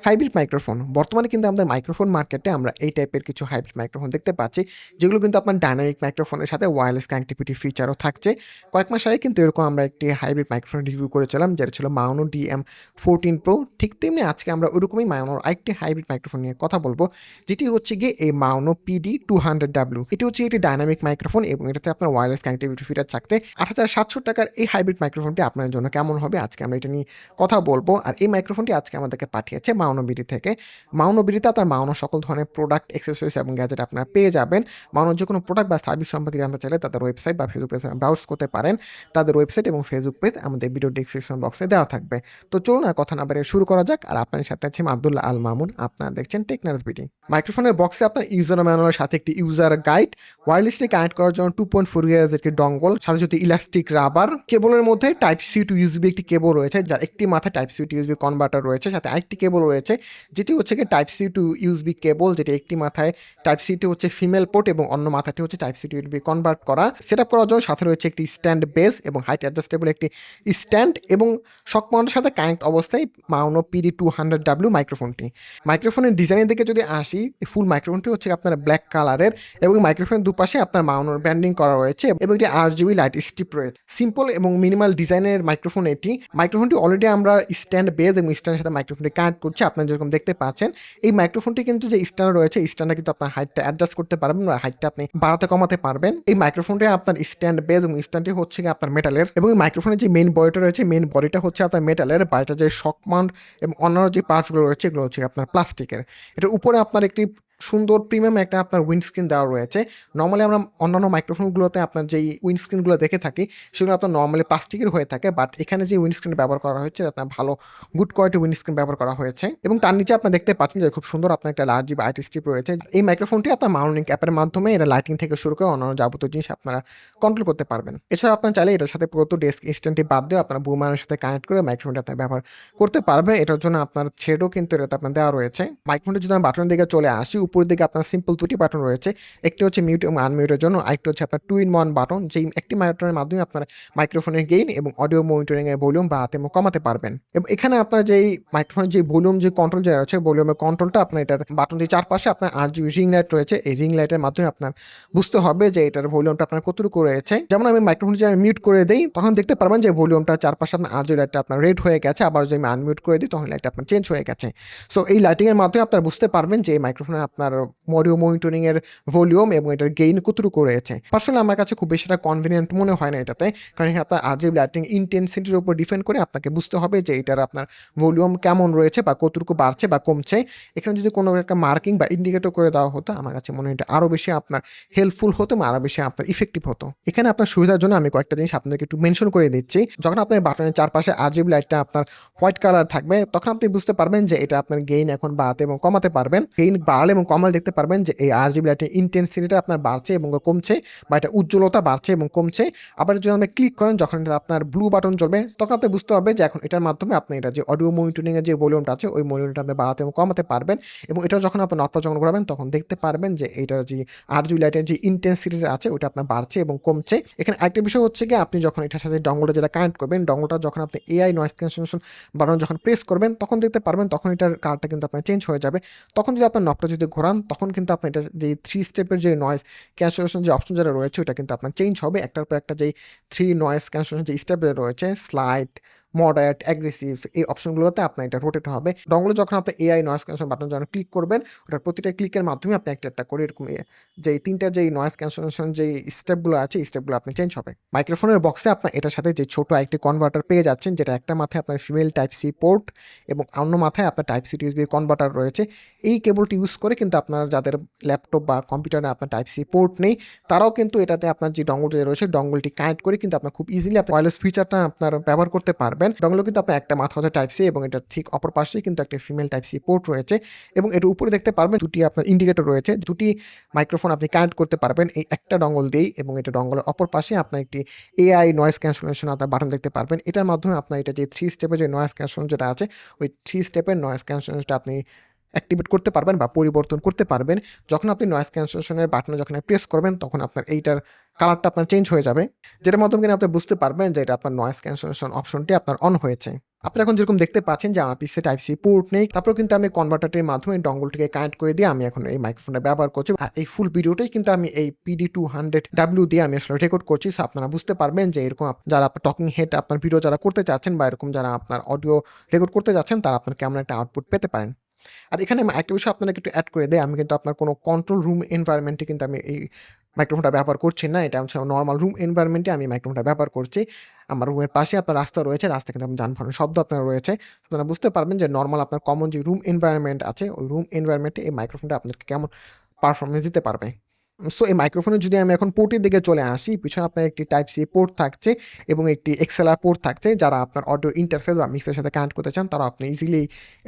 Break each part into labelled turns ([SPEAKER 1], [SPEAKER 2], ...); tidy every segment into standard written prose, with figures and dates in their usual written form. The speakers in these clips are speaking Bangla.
[SPEAKER 1] Hybrid microphone. বর্তমানে কিন্তু আমাদের মাইক্রোফোন মার্কেটে আমরা এই টাইপের কিছু হাইব্রিড মাইক্রোফোন দেখতে পাচ্ছি, যেগুলো কিন্তু আপনার ডায়নামিক মাইক্রোফোনের সাথে ওয়্যারলেস কানেক্টিভিটি ফিচারও থাকছে। কয়েক মাস আগে কিন্তু এরকম আমরা একটি হাইব্রিড মাইক্রোফোন রিভিউ করেছিলাম, যেটা ছিল Maono DM14 Pro। ঠিক তেমনি আজকে আমরা ওরকমই Maonoর আরেকটি হাইব্রিড মাইক্রোফোন নিয়ে কথা বলবো, যেটি হচ্ছে গিয়ে এই Maono PD200W। এটি হচ্ছে একটি ডায়নামিক মাইক্রোফোন এবং এটাতে আপনার ওয়্যারলেস কানেক্টিভিটি ফিচার থাকতে ৮,৭০০ টাকার এই হাইব্রিড মাইক্রোফোনটি আপনার জন্য কেমন হবে, আজকে আমরা এটা নিয়ে কথা বলবো। আর এই মাইক্রোফোনটি আজকে আমাদেরকে পাঠিয়েছে Maono BD থেকে। Maono BD তে আপনার Maono সকল ধরনের প্রোডাক্ট, অ্যাক্সেসরিজ এবং গ্যাজেট আপনারা পেয়ে যাবেন। Maono যে কোনো প্রোডাক্ট বা সার্ভিস সম্পর্কে জানতে চাইলে তাদের ওয়েবসাইট বা ফেসবুক পেজ ব্রাউজ করতে পারেন। তাদের ওয়েবসাইট এবং ফেসবুক পেজ আমাদের ভিডিও ডেসক্রিপশন বক্সে দেওয়া থাকবে। তো চলুন আর কথা না বাড়িয়ে শুরু করা যাক। আর আপনার সাথে আছি আব্দুল্লাহ আল মামুন, আপনারা দেখছেন টেকনার্স বিডি। মাইক্রোফোনের বক্সে আপনার ইউজার ম্যানুয়ালের সাথে একটি ইউজার গাইড, ওয়্যারলেসলি কানেক্ট করার জন্য 2.4 GHz একটি ডঙ্গল, সাথে যদি ইলাস্টিক রাবার কেবলের মধ্যে টাইপ সি টু ইউএসবি একটি কেবল রয়েছে, যার একটি মাথায় type C to USB converter রয়েছে, সাথে আরেকটি কেবল রয়েছে যেটি হচ্ছে কি type C to USB cable, যেটি একটি মাথায় টাইপ সি টু হচ্ছে ফিমেল পোর্ট এবং অন্য মাথাটি হচ্ছে type C to USB convert করা। সেট আপ করার জন্য সাথে রয়েছে একটি স্ট্যান্ড বেস এবং হাইট অ্যাডজাস্টেবল একটি স্ট্যান্ড এবং শক মাউন্টের সাথে কানেক্ট অবস্থায় Maono PD200W মাইক্রোফোনটি। মাইক্রোফোনের ডিজাইনের দিকে যদি আসি, ফুল মাইক্রোফোনটি হচ্ছে আপনার ব্ল্যাক কালারের এবং মাইক্রোফোনের দুপাশে আপনার Maonoর ব্র্যান্ডিং করা রয়েছে এবং একটি RGB লাইট স্ট্রিপ রয়েছে। সিম্পল এবং মিনিমাল ডিজাইনের মাইক্রোফোন এটি। মাইক্রোফোনটি অলরেডি আমরা স্ট্যান্ড বেস এবং স্ট্যান্ডের সাথে মাইক্রোফোনটি কানেক্ট করছি, আপনারা যেরকম দেখতে পাচ্ছেন। এই মাইক্রোফোনটি কিন্তু যে স্ট্যান্ড রয়েছে, স্ট্যান্ডে কিন্তু আপনার হাইটটা অ্যাডজাস্ট করতে পারবেন বা হাইটটা আপনি বাড়াতে কমাতে পারবেন। এই মাইক্রোফোনটি আপনার স্ট্যান্ড বেস এবং স্ট্যান্ডটি হচ্ছে আপনার মেটালের এবং এই মাইক্রোফোনের যে মেইন বডিটা রয়েছে, মেইন বডিটা হচ্ছে আপনার মেটালের, বাড়িটা যে শক মাউন্ট এবং অন্যান্য যে পার্টসগুলো রয়েছে এগুলো হচ্ছে আপনার প্লাস্টিকের। এটার উপরে আপনার একটি সুন্দর প্রিমিয়াম একটা আপনার উইন্ডস্ক্রিন দেওয়া রয়েছে। নর্মালি আমরা অন্যান্য মাইক্রোফোনগুলোতে আপনার যেই উইন্ডস্ক্রিনগুলো দেখে থাকি সেগুলো আপনার নর্মালি প্লাস্টিকের হয়ে থাকে, বাট এখানে যে উইন্ডস্ক্রিন ব্যবহার করা হয়েছে আপনার ভালো গুড কোয়ালিটি উইন্ডস্ক্রিন ব্যবহার করা হয়েছে এবং তার নিচে আপনার দেখতে পাচ্ছেন যে খুব সুন্দর আপনার একটা লার্জ লাইট স্ট্রিপ রয়েছে। এই মাইক্রোফোনটি আপনার Maono Link অ্যাপের মাধ্যমে এটা লাইটিং থেকে শুরু করে অন্যান্য যাবতীয় জিনিস আপনারা কন্ট্রোল করতে পারবেন। এছাড়া আপনার চাইলে এটার সাথে পুরো ডেস্ক স্ট্যান্ডটি বাদ দিয়ে আপনার বুমানের সাথে কানেক্ট করে মাইক্রোফোনটি আপনার ব্যবহার করতে পারবেন। এটার জন্য আপনার ছেড়ও কিন্তু এটাতে আপনার দেওয়া রয়েছে। মাইক্রোফোনটি যদি আমি বাটনের দিকে চলে আসি, উপরের দিকে আপনার সিম্পল দুটি বাটন রয়েছে, একটি হচ্ছে মিউট এবং আনমিউটের জন্য, আরেকটি হচ্ছে আপনার 2-in-1 বাটন, যেই একটি বাটনের মাধ্যমে আপনার মাইক্রোফোনের গেইন এবং অডিও মনিটরিং এর ভলিউম বাড়াতে এবং কমাতে পারবেন। এবং এখানে আপনার যেই মাইক্রোফোনের যে ভলিউম যে কন্ট্রোল যে রয়েছে, ভলিউমের কন্ট্রোলটা আপনার এটার বাটনটির চারপাশে আপনার RGB রিং লাইট রয়েছে। এই রিং লাইটের মাধ্যমে আপনার বুঝতে হবে যে এটার ভলিউমটা আপনার কতটুকু রয়েছে। যেমন আমি মাইক্রোফোনটি যদি মিউট করে দেই, তখন দেখতে পারবেন যে ভলিউমটা চারপাশে আপনার RGB লাইটটা আপনার রেড হয়ে গেছে, আবার যদি আমি আনমিউট করে দিই তখন লাইটটা আপনার চেঞ্জ হয়ে গেছে। সো এই লাইটিং এর মাধ্যমে আপনারা বুঝতে পারবেন যে এই মাইক্রোফোনে আপনার অডিও মনিটরিং এর ভলিউম এবং এটার গেইন কতটুকু রয়েছে। পার্সোনালি আমার কাছে খুব বেশি একটা কনভিনিয়েন্ট মনে হয় না এটাতে, কারণ এখানে আপনার RGB লাইটিং ইন্টেন্সিটির উপর ডিপেন্ড করে আপনাকে বুঝতে হবে যে এটার আপনার ভলিউম কেমন রয়েছে বা কতটুকু বাড়ছে বা কমছে। এখানে যদি কোনো একটা মার্কিং বা ইন্ডিকেটর করে দেওয়া হতো, আমার কাছে মনে হয় এটা আরও বেশি আপনার হেল্পফুল হতো এবং আরও বেশি আপনার ইফেক্টিভ হতো। এখানে আপনার সুবিধার জন্য আমি কয়েকটা জিনিস আপনাদেরকে একটু মেনশন করে দিচ্ছি। যখন আপনার বাটনের চারপাশে RGB লাইটটা আপনার হোয়াইট কালার থাকবে, তখন আপনি বুঝতে পারবেন যে এটা আপনার গেইন এখন বাড়াতে এবং কমাতে পারবেন। গেইন বাড়ালে এবং কমালে দেখতে পারবেন যে এই RGB লাইটের ইন্টেন্সিটিটা আপনার বাড়ছে এবং কমছে, বা এটা উজ্জ্বলতা বাড়ছে এবং কমছে। আবার যদি আপনি ক্লিক করেন, যখন এটা আপনার ব্লু বাটন জ্বলবে, তখন আপনি বুঝতে হবে যে এখন এটার মাধ্যমে আপনি এটা যে অডিও মনিটরিং এর যে ভলিউমটা আছে ওই মনিটরটা আপনি বাড়াতে এবং কমাতে পারবেন। এবং এটা যখন আপনি নটটা যখন ঘোরাবেন তখন দেখতে পারবেন যে এটার যে RGB লাইটের যে ইন্টেন্সিটিটা আছে ওটা আপনার বাড়ছে এবং কমছে। এখানে আরেকটা বিষয় হচ্ছে কি, আপনি যখন এটার সাথে ডঙ্গলটা যেটা কানেক্ট করবেন, ডঙ্গলটা যখন আপনি AI নয়েজ ক্যান্সেলেশন বাটন যখন প্রেস করবেন, তখন দেখতে পারবেন তখন এটার কালারটা কিন্তু আপনার চেঞ্জ হয়ে যাবে। তখন যদি আপনার নবটা যদি ঘোরান, তখন কিন্তু আপনি এটা যে 3 স্টেপের যে নয়েজ ক্যান্সেলেশন যে অপশন যেটা রয়েছে ওটা কিন্তু আপনার চেঞ্জ হবে। একটার পর একটা যেই 3 নয়েজ ক্যান্সেলেশন যে স্টেপ রয়েছে, স্লাইড, মডারেট, অ্যাগ্রেসিভ, এই অপশনগুলোতে আপনার এটা রোটেট হবে। ডঙ্গলে যখন আপনি AI নয়েজ ক্যান্সেলেশন বাটন যখন ক্লিক করবেন, ওটার প্রতিটা ক্লিকের মাধ্যমে আপনি একটা একটা করে এরকম যেই 3টা যেই নয়েজ ক্যান্সেলেশন যেই স্টেপগুলো আছে এই স্টেপগুলো আপনি চেঞ্জ হবে। মাইক্রোফোনের বক্সে আপনার এটার সাথে যে ছোট একটি কনভার্টার পেয়ে যাচ্ছেন, যেটা একটা মাথায় আপনার ফিমেল টাইপ সি পোর্ট এবং অন্য মাথায় আপনার type C to USB converter রয়েছে। এই কেবলটি ইউজ করে কিন্তু আপনার যাদের ল্যাপটপ বা কম্পিউটারে আপনার টাইপ সি পোর্ট নেই, তারাও কিন্তু এটাতে আপনার যে ডঙ্গলটি রয়েছে ডঙ্গলটি কানেক্ট করে কিন্তু আপনার খুব ইজিলি আপনার ওয়্যারলেস ফিচারটা আপনার ব্যবহার করতে পারবেন। ডঙ্গলে কিন্তু আপনার একটা মাথা হচ্ছে টাইপ সি এবং এটার ঠিক অপর পাশেই কিন্তু একটা ফিমেল টাইপ সি পোর্ট রয়েছে এবং এর উপরে দেখতে পারবেন দুটি আপনার ইন্ডিকেটর রয়েছে। দুটি মাইক্রোফোন আপনি কানেক্ট করতে পারবেন এই একটা ডঙ্গল দিয়েই এবং এটা ডঙ্গলের অপর পাশে আপনার একটি AI নয়েজ ক্যান্সেলেশন আপনার বাটন দেখতে পারবেন। এটার মাধ্যমে আপনার এটা যে 3 স্টেপের যে নয়েজ ক্যান্সেলেশন যেটা আছে ওই 3 স্টেপের নয়েজ ক্যান্সেলেশনটা আপনি অ্যাক্টিভেট করতে পারবেন বা পরিবর্তন করতে পারবেন। যখন আপনি নয়েজ ক্যান্সেলেশনের বাটনে যখন প্রেস করবেন, তখন আপনার এইটার কালারটা আপনার চেঞ্জ হয়ে যাবে, যেটার মাধ্যমে কিনা আপনি বুঝতে পারবেন যে এটা আপনার নয়েজ ক্যান্সেলেশন অপশনটি আপনার অন হয়েছে। আপনি এখন যেরকম দেখতে পাচ্ছেন যে আমার পিসিতে টাইপ সি পোর্ট নেই। তারপরেও কিন্তু আমি কনভার্টারটির মাধ্যমে ডঙ্গলটিকে কানেক্ট করে দিয়ে আমি এখন এই মাইক্রোফোনটা ব্যবহার করছি। এই ফুল ভিডিওটাই কিন্তু আমি এই PD200W দিয়ে আমি আসলে রেকর্ড করছি। সো আপনারা বুঝতে পারবেন যে এরকম যারা আপনার টকিং হেড আপনার ভিডিও যারা করতে চাচ্ছেন বা এরকম যারা আপনার অডিও রেকর্ড করতে যাচ্ছেন তারা আপনার কেমন একটা আউটপুট পেতে পারেন। আর এখানে আমি আরেকটা বিষয় আপনাকে একটু এড করে দেই। আমি কিন্তু আপনার কোনো কন্ট্রোল রুম এনভায়রনমেন্ট এ কিন্তু আমি এই মাইক্রোফোনটা ব্যবহার করছি না। এটা হচ্ছে নরমাল রুম এনভায়রনমেন্ট এ আমি মাইক্রোফোনটা ব্যবহার করছি। আমার রুমের পাশে আপনার রাস্তা রয়েছে। রাস্তায় কিন্তু আপনার যানবাহনের শব্দ আপনার রয়েছে। আপনারা বুঝতে পারবেন যে নরমাল আপনার কমন যে রুম এনভায়রনমেন্ট আছে, ওই রুম এনভায়রনমেন্ট এ এই মাইক্রোফোনটা আপনাকে কেমন পারফরম্যান্স দিতে পারবে। সো এই মাইক্রোফোনে যদি আমি এখন পোর্টের দিকে চলে আসি, পিছনে আপনার একটি টাইপ সি পোর্ট থাকছে এবং একটি XLR পোর্ট থাকছে। যারা আপনার অডিও ইন্টারফেস বা মিক্সারের সাথে কানেক্ট করতে চান, তারা আপনি ইজিলি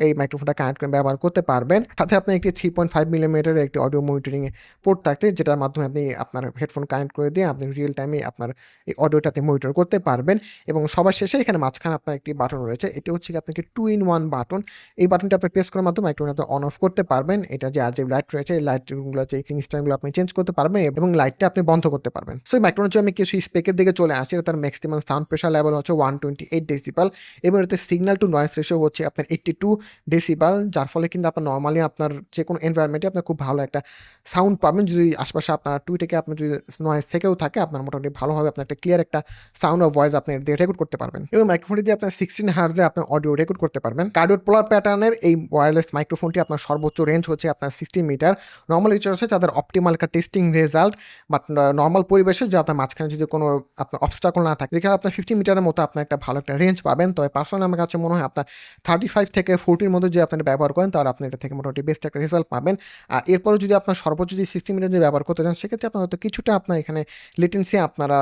[SPEAKER 1] এই মাইক্রোফোনটা কানেক্ট করে ব্যবহার করতে পারবেন। সাথে আপনার একটি 3.5 মিলিমিটারের একটি অডিও মনিটরিং পোর্ট থাকছে, যেটার মাধ্যমে আপনি আপনার হেডফোন কানেক্ট করে দিয়ে আপনি রিয়েল টাইমে আপনার এই অডিওটাতে মনিটর করতে পারবেন। এবং সবার শেষে এখানে মাঝখানে আপনার একটি বাটন রয়েছে। এটি হচ্ছে গিয়ে আপনাকে 2 in 1 বাটন। এই বাটনটি আপনি প্রেস করার মাধ্যমে মাইক্রোফোন আপনি অন অফ করতে পারবেন। এটা যে RGB লাইট রয়েছে, এই লাইটগুলো যে স্ট্যান্ডগুলো আপনি চেঞ্জ করতে পারবেন এবং লাইটটা আপনি বন্ধ করতে পারবেন। সো এই মাইক্রোফোনের যদি আমি কিছু স্পেকের দিকে চলে আসি, তার ম্যাক্সিমাম সাউন্ড প্রেশার লেভেল হচ্ছে 128 ডেসিবেল এবং এতে সিগন্যাল টু নয়েজ রেশিও হচ্ছে আপনার 82 ডেসিবেল, যার ফলে কিন্তু আপনার নরমালি আপনার যেকোনো এনভায়রনমেন্টে আপনার খুব ভালো একটা সাউন্ড পাবেন। যদি আশপাশে আপনার 2 থেকে আপনার যদি নয়েজ থেকেও থাকে, আপনার মোটামুটি ভালোভাবে আপনার একটা ক্লিয়ার একটা সাউন্ড অফ ভয়েস আপনি দিয়ে রেকর্ড করতে পারবেন। এবং মাইক্রোফোনটি দিয়ে আপনার 16 হার্টজে আপনার অডিও রেকর্ড করতে পারবেন। কার্ডিওর পোলার প্যাটার্নের এই ওয়্যারলেস মাইক্রোফোনটি আপনার সর্বোচ্চ রেঞ্জ হচ্ছে আপনার 60 মিটার। নরমাল ইউজার হচ্ছে তাদের অপটিমাল একটা টেস্টিং রেজাল্ট, বাট নরমাল পরিবেশে যে আপনার মাঝখানে যদি কোনো আপনার অবস্টাকল না থাকে, যেখানে আপনার 50 মিটারের মতো আপনার একটা ভালো একটা রেঞ্জ পাবেন। তবে পার্সোনালি আমার কাছে মনে হয় আপনার 35 থেকে 40 এর মধ্যে যদি আপনি ব্যবহার করেন, তাহলে আপনি এটা থেকে মোটামুটি বেস্ট একটা রেজাল্ট পাবেন। আর এরপরেও যদি আপনার সর্বোচ্চ যদি 60 মিটার যদি ব্যবহার করতে চান, সেক্ষেত্রে আপনার হয়তো কিছুটা আপনার এখানে লেটেন্সি আপনারা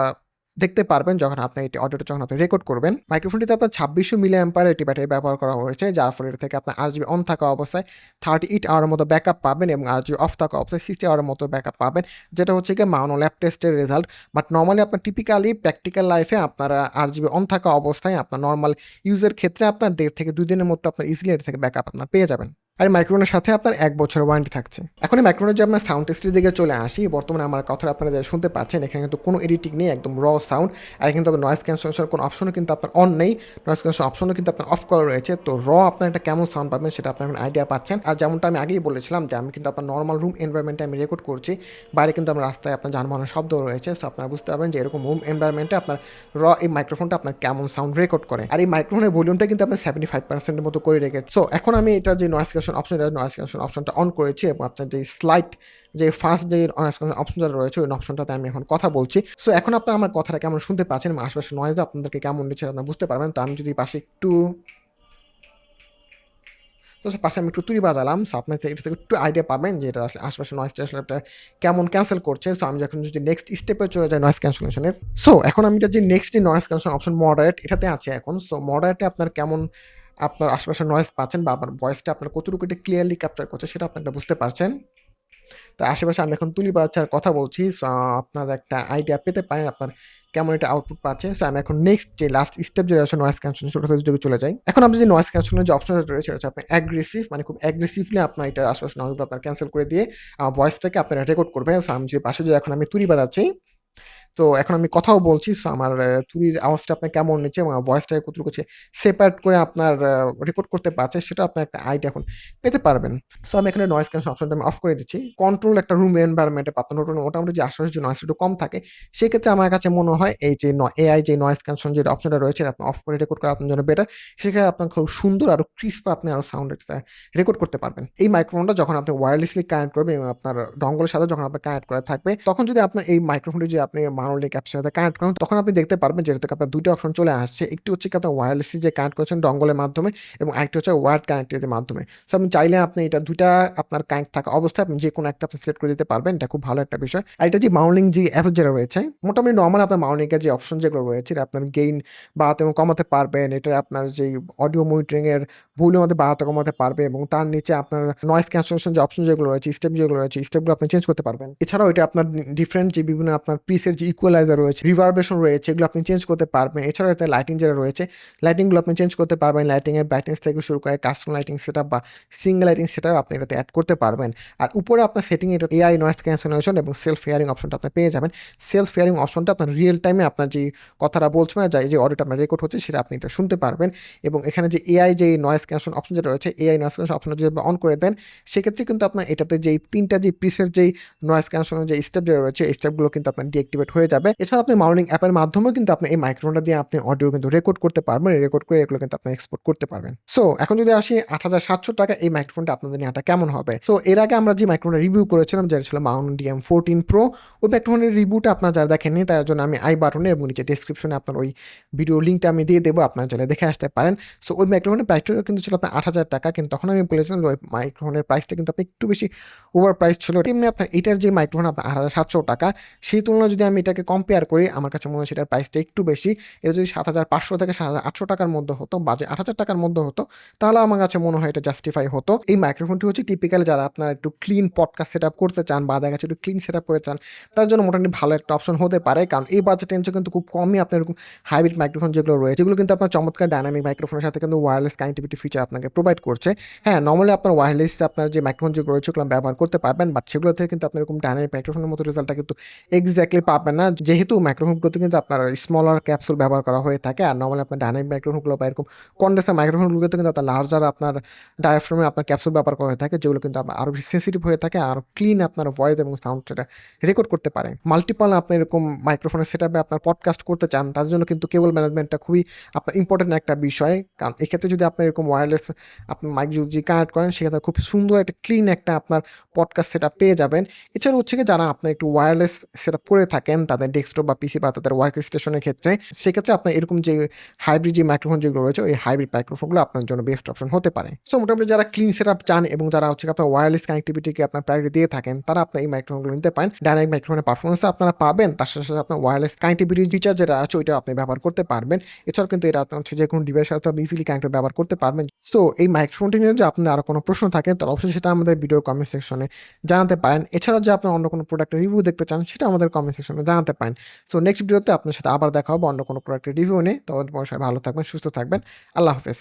[SPEAKER 1] দেখতে পারবেন যখন আপনি এটি অডিওটা যখন আপনি রেকর্ড করবেন। মাইক্রোফোনটিতে আপনার 2600 মিলি অ্যাম্পিয়ার একটি ব্যাটারি ব্যবহার করা হয়েছে, যার ফলে এটা থেকে আপনার RGB অন থাকা অবস্থায় 38 আওয়ারের মতো ব্যাকআপ পাবেন এবং RGB অফ থাকা অবস্থায় 60 আওয়ারের মতো ব্যাকআপ পাবেন, যেটা হচ্ছে গিয়ে মানো ল্যাব টেস্টের রেজাল্ট। বাট নরমালি আপনার টিপিক্যালি প্র্যাকটিক্যাল লাইফে আপনারা RGB অন থাকা অবস্থায় আপনার নরমাল ইউজের ক্ষেত্রে আপনার 1.5 থেকে 2 দিনের মধ্যে আপনার ইজিলি এটা থেকে ব্যাকআপ আপনার পেয়ে যাবেন। আর এই মাইক্রোফোনের সাথে আপনার 1 বছরের ওয়ারেন্টি থাকছে। এখন এই মাইক্রোফোনের যে আপনার সাউন্ড টেস্টের দিকে চলে আসি, বর্তমানে আমার কথাটা আপনারা যা শুনতে পাচ্ছেন, এখানে কিন্তু কোনো এডিটিং নেই, একদম র সাউন্ড। আর কিন্তু আপনার নয়েজ ক্যান্সেলেশনের কোনো অপশনও কিন্তু আপনার অন নেই। নয়েজ ক্যান্সেলেশন অপশনও কিন্তু আপনার অফ করা রয়েছে। তো আপনার একটা কেমন সাউন্ড পাবেন সেটা আপনি এখন আইডিয়া পাচ্ছেন। আর যেমনটা আমি আগেই বলেছিলাম যে আমি কিন্তু আপনার নরমাল রুম এনভায়রনমেন্টে আমি রেকর্ড করছি। বাইরে কিন্তু আমার রাস্তায় আপনার যানবাহনের শব্দ রয়েছে। সো আপনারা বুঝতে পারবেন যে এরকম রুম এনভায়রনমেন্টে আপনার এই মাইক্রোফোনটা আপনার কেমন সাউন্ড রেকর্ড করে। আর এই মাইক্রোফোনের ভলিউমটা কিন্তু আপনার 75% এর মতো করে রেখেছে। সো এখন আমি এটা যে নয়েজ ক্যান্সেলেশন অপশন, এটা নয়েজ ক্যান্সেলেশন অপশনটা অন করেছি এবং আপনার যে স্লাইড যে ফার্স্ট যে নয়েজ ক্যান্সেলেশন অপশনটা রয়েছে, ওই অপশনটাতে আমি এখন কথা বলছি। সো এখন আপনারা আমার কথাটা কেমন শুনতে পাচ্ছেন এবং আশেপাশে নয়েজ আপনাদেরকে কেমন দিচ্ছে আপনারা বুঝতে পারবেন। তো আমি যদি পাশে একটু পাশে আমি একটু তুড়ি বাজালাম। সো আপনার এটা থেকে একটু আইডিয়া পাবেন যে এটা আসলে আশেপাশে নয়েজটা আসলে আপনার কেমন ক্যানসেল করছে। সো আমি যখন যদি নেক্সট স্টেপে চলে যাই নয়েজ ক্যান্সেলেশনের, সো এখন আমি এটা যে নেক্সট যে নয়েজ ক্যান্সেলেশন অপশন মডারেট, এটাতে আছে এখন। সো মডারেটে আপনার কেমন আপনার আশেপাশে নয়েজ পাচ্ছেন বা আপনার ভয়েসটা আপনার কতটুকু এটা ক্লিয়ারলি ক্যাপচার করছে, সেটা আপনি একটা বুঝতে পারছেন। তো আশেপাশে আমি এখন তুলি বাজার কথা বলছি। সো আপনারা একটা আইডিয়া পেতে পারেন আপনার কেমন এটা আউটপুট পাচ্ছে। সো আমি এখন নেক্সট যে লাস্ট স্টেপ যেটা আছে নয়েজ ক্যান্সেলেশন, ওটাতে যদি চলে যাই। এখন আপনি যে নয়েজ ক্যান্সেলেশনের যে অপশনটা রয়েছে, সেটা হচ্ছে আপনি অ্যাগ্রেসিভ, মানে খুব অ্যাগ্রেসিভলি আপনার এটা আশেপাশে নয়েজগুলো আপনার ক্যান্সেল করে দিয়ে ভয়েসটাকে আপনারা রেকর্ড করবেন। সো আমি যে পাশে যে এখন আমি তুলি বাজাচ্ছি, তো এখন আমি কথাও বলছি। সো আমার তুলির আওয়াজটা আপনার কেমন নিচ্ছে এবং ভয়েসটাকে কতটুকু সেপারেট করে আপনার রেকর্ড করতে পারছে, সেটা আপনার একটা আইডিয়া এখন পেতে পারবেন। সো আমি এখানে নয়েজ ক্যান্সেলেশন অপশনটা আমি অফ করে দিচ্ছি। কন্ট্রোল একটা রুম এনভায়রনমেন্টে আপনার মোটামুটি যে আশেপাশে যে নয়েজটা একটু কম থাকে, সেক্ষেত্রে আমার কাছে মনে হয় এই যে এআই যে নয়েজ ক্যান্সেলেশন যে অপশনটা রয়েছে, আপনি অফ করে রেকর্ড করা আপনার জন্য বেটার। সেক্ষেত্রে আপনার খুব সুন্দর আরো ক্রিস্প আপনি আরো সাউন্ড রেকর্ড করতে পারবেন। এই মাইক্রোফোনটা যখন আপনি ওয়্যারলেসলি কানেক্ট করবেন এবং আপনার ডঙ্গলের সাথে যখন আপনার কানেক্ট করা থাকবে, তখন যদি আপনার এই মাইক্রোফোনটি যে আপনি ম্যানুয়ালি ক্যাপচারের সাথে কানেক্ট করেন, তখন আপনি দেখতে পারবেন যে এটা থেকে আপনার 2 টা অপশন চলে আসছে। একটি হচ্ছে কি আপনার ওয়্যারলেসলি যে কানেক্ট করেছেন ডঙ্গলের মাধ্যমে এবং আরেকটি হচ্ছে ওয়ার্ড কানেক্টিভিটির মাধ্যমে। সো আপনি চাইলে আপনি এটা 2 টা আপনার কানেক্ট থাকা অবস্থায় আপনি যেকোনো একটা আপনি সিলেক্ট করে দিতে পারবেন। এটা খুব ভালো একটা বিষয়। আর এটা যে মাউন্টিং যে অ্যাপ যেটা রয়েছে, মোটামুটি নরমাল আপনার মাউন্টিং এর যে অপশন যেগুলো রয়েছে, এটা আপনার গেইন বাড়াতে এবং কমাতে পারবেন। এটা আপনার যেই অডিও মনিটরিং এর ভলিউম মধ্যে বাড়াতে কমাতে পারবে এবং তার নিচে আপনার নয়েজ ক্যান্সেলেশন যে অপশন যেগুলো রয়েছে, স্টেপগুলো রয়েছে, স্টেপগুলো আপনি চেঞ্জ করতে পারবেন। এছাড়াও এটা আপনার ডিফারেন্ট যে বিভিন্ন আপনার প্রিসেট যে ইকুয়ালাইজার রয়েছে, রিভার্বেশন রয়েছে, এগুলো আপনি চেঞ্জ করতে পারবেন। এছাড়াও এতে লাইটিং যেটা রয়েছে, লাইটিংগুলো আপনি চেঞ্জ করতে পারবেন। লাইটিং এর ব্রাইটনেস থেকে শুরু করে কাস্টম লাইটিং সেটআপ বা সিঙ্গেল লাইটিং সেটআপ আপনি এটাতে এড করতে পারবেন। আর উপরে আপনার সেটিং এটা এআই নয়েজ ক্যান্সেলেশন এবং সেলফ হিয়ারিং অপশনটা আপনি পেয়ে যাবেন। সেলফ হিয়ারিং অপশনটা আপনার রিয়েল টাইমে আপনার যে কথাটা বলছে না, যে অডিওটা আপনার রেকর্ড হচ্ছে সেটা আপনি এটা শুনতে পারবেন। এবং এখানে যে এআই যে নয়েজ ক্যান্সেলেশন অপশন যেটা রয়েছে, এআই নয়েজ ক্যান্সেলেশন অপশনটা যদি অন করে দেন, সেক্ষেত্রে কিন্তু আপনার এটাতে যেই ৩ টা যে প্রিসেট যেই নয়েজ ক্যান্সেলেশন যে স্টেপ যেটা রয়েছে, এই স্টেপগুলো কিন্তু আপনার ডিঅ্যাক্টিভেট হয়ে যাবে। এছাড়া আপনি মাউন্টিং অ্যাপের মাধ্যমেও কিন্তু আপনি এই মাইক্রোফোনটা দিয়ে আপনি অডিও কিন্তু রেকর্ড করতে পারবেন। রেকর্ড করে এগুলো কিন্তু আপনি এক্সপোর্ট করতে পারবেন। সো এখন যদি আসি ৳৮৭০০ এই মাইক্রোফোনটা আপনাদের নেওয়াটা কেমন হবে? সো এর আগে আমরা যে মাইক্রোফোনটা রিভিউ করেছিলাম যেটা ছিল Maunum DM14 Pro, ওই মাইক্রোফোনের রিভিউটা আপনারা যারা দেখেননি তার জন্য আমি আই বাটনে এবং নিচে ডেসক্রিপশনে আপনার ওই ভিডিও লিঙ্কটা আমি দিয়ে দেবো, আপনারা চাইলে দেখে আসতে পারেন। সো ওই মাইক্রোফোনের প্রাইসটা কিন্তু ছিল আপনার ৳৮০০০, কিন্তু তখন আমি বলেছিলাম যে ওই মাইক্রোফোনের প্রাইসটা কিন্তু আপনি একটু বেশি ওভার প্রাইস ছিল। তেমনি আপনার এটার যে মাইক্রোফোন আপনার ৳৮৭০০, সেই তুলনায় যদি আমি এটাকে কম্পেয়ার করি, আমার কাছে মনে হয় সেটার প্রাইসটা একটু বেশি। এটা যদি ৳৭৫০০ থেকে ৳৭৮০০ মধ্যে হতো বা যে ৳৮০০০ মধ্যে হতো, তাহলে আমার কাছে মনে হয় এটা জাস্টিফাই হতো। এই মাইক্রোফোনটি হচ্ছে টিপিক্যালি যারা আপনারা একটু ক্লিন পডকাস্ট সেটআপ করতে চান বা দেখা যাচ্ছে একটু ক্লিন সেটআপ করতে চান, তার জন্য মোটামুটি ভালো একটা অপশন হতে পারে। কারণ এই বাজেট রেঞ্জে কিন্তু খুব কমই আপনার এরকম হাইব্রিড মাইক্রোফোন যেগুলো রয়েছে, যেগুলো কিন্তু আপনার চমৎকার ডায়নামিক মাইক্রোফোনের সাথে কিন্তু ওয়্যারলেস কানেক্টিভিটি ফিচার আপনাকে প্রোভাইড করছে। হ্যাঁ, নরমালি আপনার ওয়্যারলেস আপনার যে মাইক্রোফোন যেগুলো রয়েছে ওগুলো ব্যবহার করতে পারবেন, বাট সেগুলো থেকে কিন্তু আপনার এরকম ডায়নামিক মাইক্রোফোনের মতো রেজাল্টটা কিন্তু এক্সাক্টলি পাবেন না। যেহেতু মাইক্রোফোনগুলোতে কিন্তু আপনার স্মলার ক্যাপসুল ব্যবহার করা হয়ে থাকে। আর নরমালি আপনার ডায়নামিক মাইক্রোফোনগুলো বা এরকম কনডেন্সার মাইক্রোফোনগুলোতে কিন্তু আপনার লার্জার আপনার ডায়াফ্রামে আপনার ক্যাপসুল ব্যবহার করা হয়ে থাকে, যেগুলো কিন্তু আপনার আরো বেশি সেনসিটিভ হয়ে থাকে, আরো ক্লিন আপনার ভয়েস এবং সাউন্ড সেটা রেকর্ড করতে পারে। মাল্টিপল আপনি এরকম মাইক্রোফোনের সেটআপে আপনার পডকাস্ট করতে চান, তার জন্য কিন্তু কেবল ম্যানেজমেন্টটা খুবই আপনার ইম্পোর্টেন্ট একটা বিষয়। কারণ এক্ষেত্রে যদি আপনি এরকম ওয়্যারলেস আপনি মাইক যদি কানেক্ট করেন, সেক্ষেত্রে খুব সুন্দর একটা ক্লিন একটা আপনার পডকাস্ট সেটআপ পেয়ে যাবেন। এছাড়া হচ্ছে গিয়ে যারা আপনার একটু ওয়্যারলেস সেটআপ করে থাকেন তাদের ডেস্কটপ বা পিসি বা তাদের ওয়ার্ক স্টেশনের ক্ষেত্রে, সেক্ষেত্রে আপনার এরকম যে হাইব্রিড যে মাইক্রোফোন যেগুলো রয়েছে, ওই হাইব্রিড মাইক্রোফোনগুলো আপনার জন্য বেস্ট অপশন হতে পারে। সো মোটামুটি যারা ক্লিন সেটআপ চান এবং যারা হচ্ছে আপনার ওয়্যারলেস কানেক্টিভিটিকে আপনার প্রায়োরিটি দিয়ে থাকেন, তারা আপনার এই মাইক্রোফোনগুলো নিতে পারেন। ডায়নামিক মাইক্রোফোনের পারফরম্যান্স আপনারা পাবেন, তার সাথে সাথে আপনার ওয়্যারলেস কানেক্টিভিটি ফিচার যেটা আছে ওইটা আপনি ব্যবহার করতে পারবেন। এছাড়াও কিন্তু এটা আপনার হচ্ছে যে কোনো ডিভাইসের সাথে আপনি ইজিলি কানেক্ট ব্যবহার করতে পারবেন। সো এই মাইক্রোফোনটি নিয়ে যদি আপনার আরো কোনো প্রশ্ন থাকে, তাহলে অবশ্যই সেটা আমাদের ভিডিওর কমেন্ট সেকশনে জানাতে পারেন। এছাড়াও যে আপনার অন্য কোনো প্রোডাক্টের রিভিউ দেখতে চান, সেটা আমাদের কমেন্ট সেকশনে জানাতে পারেন। সো নেক্সট ভিডিওতে আপনার সাথে আবার দেখা হবে অন্য কোনো প্রোডাক্টের রিভিউ নিয়ে। ততদিন পর্যন্ত সবাই ভালো থাকবেন, সুস্থ থাকবেন। আল্লাহ হাফেজ।